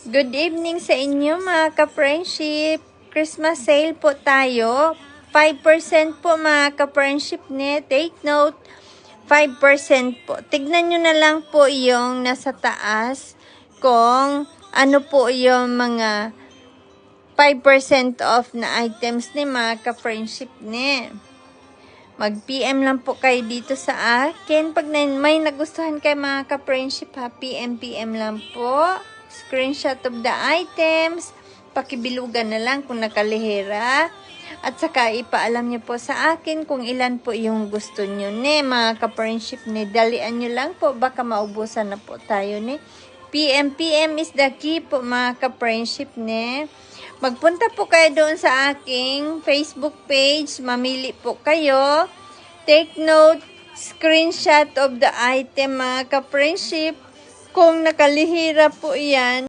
Good evening sa inyo mga ka-friendship. Christmas sale po tayo. 5% po mga ka-friendship ne. Take note, 5% po. Tignan nyo na lang po yung nasa taas kung ano po yung mga 5% off na items ni mga ka-friendship ne. Mag-PM lang po kayo dito sa akin. Pag may nagustuhan kayo mga ka-friendship, PM lang po. Screenshot of the items. Pakibilugan na lang kung nakalihira. At saka ipaalam nyo po sa akin kung ilan po yung gusto nyo ne. Mga ka-friendship ne, dalian nyo lang po. Baka maubusan na po tayo ne. PM is the key po mga ka-friendship ne. Magpunta po kayo doon sa aking Facebook page. Mamili po kayo. Take note, screenshot of the item mga ka-friendship. Kung nakalihira po yan,